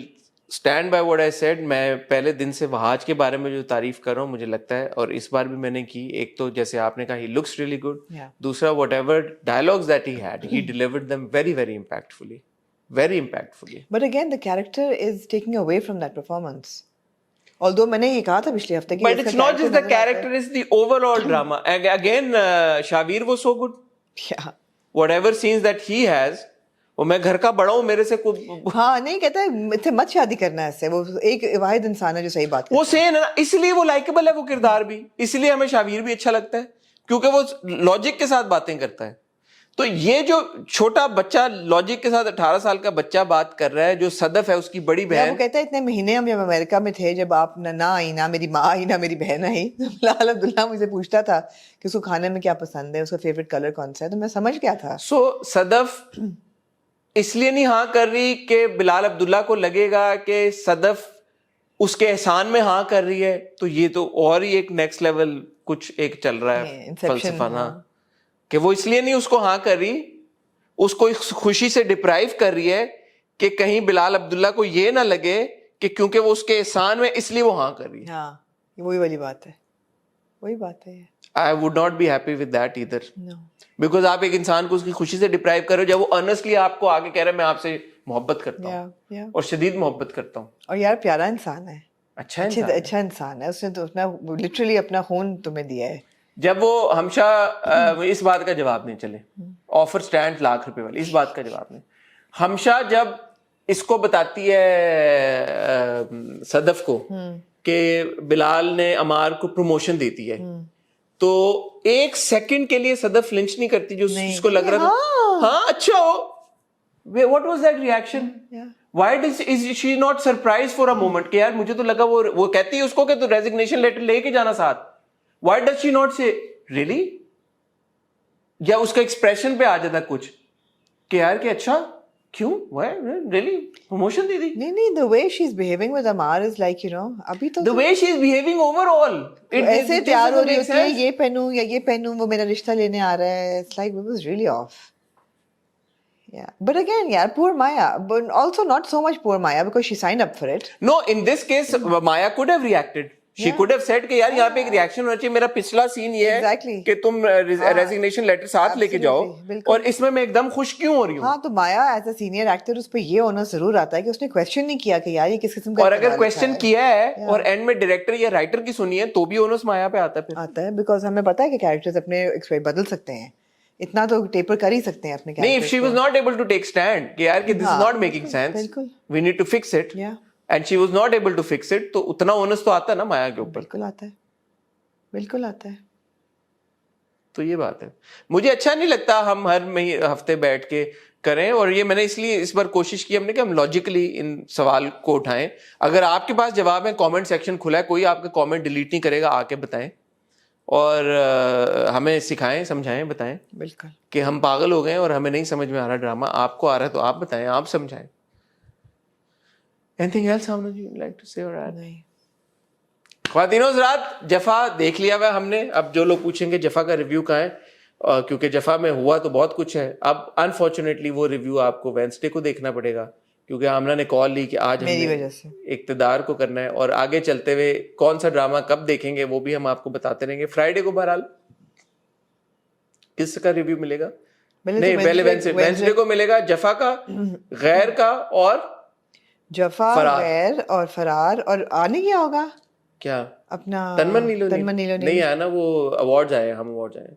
stand by what I said. میں پہلے دن سے وہاج کے بارے میں جو تعریف کر رہا ہوں مجھے لگتا ہے, اور اس بار بھی میں نے کی, ایک تو جیسے آپ نے کہا ہی لکس ریئلی گڈ, دوسرا whatever dialogues that he had he delivered them very very impactfully, very impactfully. But again the character is taking away from that performance. Although میں نے یہ کہا تھا پچھلے ہفتے کہ But it's not just the character, it's the overall drama. Again, Shavir was so good. Yeah. Whatever scenes that he has, وہ میں گھر کا بڑا ہوں, میرے سے ہاں نہیں کہتا ہے مت شادی کرنا ہے اس سے, وہ ایک واحد انسان ہے جو صحیح بات کرتا ہے. وہ سین ہے نا, اس لیے وہ لائکیبل ہے وہ کردار بھی, اس لیے ہمیں شاویر بھی اچھا لگتا ہے کیونکہ وہ لاجک کے ساتھ باتیں کرتا ہے. تو یہ جو چھوٹا بچہ لاجک کے ساتھ 18 سال کا بچہ بات کر رہا ہے, جو صدف ہے اس کی بڑی بہن, وہ کہتا ہے اتنے مہینے ہم جب امریکہ میں تھے, جب آپ نہ آئی, نہ میری ماں آئی, نہ میری بہن آئی, بلال عبداللہ مجھے پوچھتا تھا کہ اس کو کھانے میں کیا پسند ہے, اس کا فیوریٹ کلر کون سا ہے, تو میں سمجھ گیا تھا. سو صدف اس لیے نہیں ہاں کر رہی کہ بلال عبداللہ کو لگے گا کہ صدف اس کے احسان میں ہاں کر رہی ہے, تو یہ تو اور ہی ایک نیکسٹ لیول کچھ ایک چل رہا ہے فلسفانہ, کہ وہ اس لیے نہیں اس کو ہاں کر رہی, اس کو خوشی سے ڈپرائیو کر رہی ہے کہ کہیں بلال عبداللہ کو یہ نہ لگے کہ کیونکہ وہ اس کے احسان میں اس لیے وہ ہاں کر رہی ہے. ہاں وہی والی بات ہے, وہی بات ہے. I would not be happy with that either. No. Because آپ ایک انسان کو اس کی خوشی سے ڈپرائیو کر رہے ہو جب وہ آنیسٹلی آپ کو آگے کہہ رہا ہے میں آپ سے محبت کرتا ہوں اور شدید محبت کرتا ہوں. اور یار پیارا انسان ہے, اچھا انسان ہے, اس نے تو اپنا لٹرلی اپنا خون تمہیں دیا ہے. جب وہ ہمیشہ اس بات کا جواب نہیں, چلے آفر اسٹینڈ ₹1,00,000 والی, اس بات کا جواب نہیں, ہمیشہ جب اس کو بتاتی ہے صدف کو کہ بلال نے عمار کو پروموشن دیتی ہے, تو 1 سیکنڈ کے لیے صدف لنچ نہیں کرتی جو اس کو لگ رہا تھا ہاں اچھا ہو. What was that reaction? Why is she not surprised for a moment کہ یار مجھے تو لگا وہ کہتی ہے اس کو کہ تو ریزگنیشن لیٹر لے کے جانا ساتھ. Why does she not say really? یا اس کا ایکسپریشن پہ آ جاتا کچھ کہ یار کہ اچھا کیوں, why really پروموشن دے دی. نہیں the way she's behaving with Amar is like you know ابھی تو the way she is behaving overall ایسے تیار ہو رہی ہوتی ہے یہ پہنوں یا یہ پہنوں, وہ میرا رشتہ لینے آ رہا ہے. It's like it was really off. Yeah, but again, yeah, poor Maya, but also not so much poor Maya because she signed up for it. No, in this case, Maya could have reacted. She could have said کہ یار یہاں پہ ایک reaction ہونا چاہیے, میرا پچھلا سین یہ ہے کہ تم ریزگنیشن لیٹر ساتھ لے کے جاؤ اور اس میں میں ایک دم خوش کیوں ہو رہی ہوں. ہاں تو مایا ایز اے سینئر ایکٹر اس پہ یہ ہونا ضرور آتا ہے کہ اس نے کویسچن نہیں کیا کہ یار یہ کس قسم کا, اور اگر کویسچن کیا ہے اور اینڈ میں ڈائریکٹر یا رائٹر کی سنی ہے تو بھی اونس مایا پہ آتا ہے, بیکاز ہمیں پتا ہے کہ کیریکٹرز اپنے بدل سکتے ہیں, اتنا تو ٹیپر کر ہی سکتے ہیں اپنے نہیں. if she was not able to take stand کہ یار کہ this is not making sense, we need to fix it, and she was not able to fix it, تو اتنا اونس تو آتا ہے نا مایا کے اوپر. بالکل آتا ہے. تو یہ بات ہے, مجھے اچھا نہیں لگتا ہم ہر ہفتے بیٹھ کے کریں, اور یہ میں نے اس لیے اس بار کوشش کی ہم نے کہ ہم لاجیکلی ان سوال کو اٹھائیں. اگر آپ کے پاس جواب ہے, کامنٹ سیکشن کھلا ہے, کوئی آپ کا کامنٹ ڈیلیٹ نہیں کرے گا, آ کے بتائیں اور ہمیں سکھائیں, سمجھائیں, بتائیں بالکل کہ ہم پاگل ہو گئے اور ہمیں نہیں سمجھ میں آ رہا ڈرامہ, آپ کو آ رہا ہے تو آپ بتائیں, آپ سمجھائیں. Anything else you would like to say or add? نہیں. خواتین و حضرات, جفا دیکھ لیا ہوا ہم نے. اب جو لوگ پوچھیں گے جفا کا ریویو کہاں ہے, کیونکہ جفا میں ہوا تو بہت کچھ ہے. اب انفارچونیٹلی وہ ریویو آپ کو وینسڈے کو دیکھنا پڑے گا, کیونکہ آمنہ نے کال لی کہ آج میری وجہ سے اقتدار کو کرنا ہے, اور آگے چلتے ہوئے کون سا ڈرامہ کب دیکھیں گے وہ بھی ہم آپ کو بتاتے رہیں گے. فرائیڈے کو بہرحال کس کا ریویو ملے گا؟ نہیں, پہلے وینسڈے کو ملے گا جفا کا, غیر کا, اور جفا, غیر اور فرار. اور آنے کیا ہوگا کیا اپنا تنمن نیلو نہیں آیا نا, وہ ایوارڈز آئے, ہم ایوارڈز آئے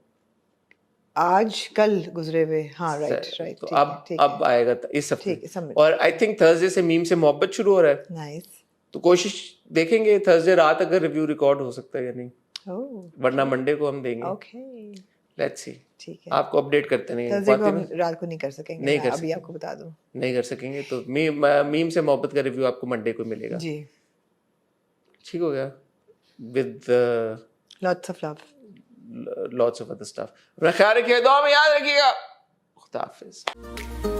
آج کل گزرے ہوئے. ہاں رائٹ. تو اب آئے گا اس ہفتے, اور آئی تھنک تھرسڈے سے میم سے محبت شروع ہو رہا ہے. نائس. تو کوشش دیکھیں گے تھرسڈے رات اگر ریویو ریکارڈ ہو سکتا ہے یا نہیں, ورنہ منڈے کو ہم دیں گے. Let's see. ٹھیک ہے. آپ کو اپڈیٹ کرتے نہیں تھرسڈے کو ہم فاطمہ, رات کو نہیں کر سکیں گے, نہیں میں کر ابھی سکتے. آپ کو بتا دوں. نہیں کر سکیں گے تو میم سے محبت کا ریویو آپ کو منڈے کو ملے گا. جی, ٹھیک ہو گیا, with lots of love. lots of other stuff. اپنا خیال رکھیے, دعا میں یاد رکھیے گا. خدا حافظ.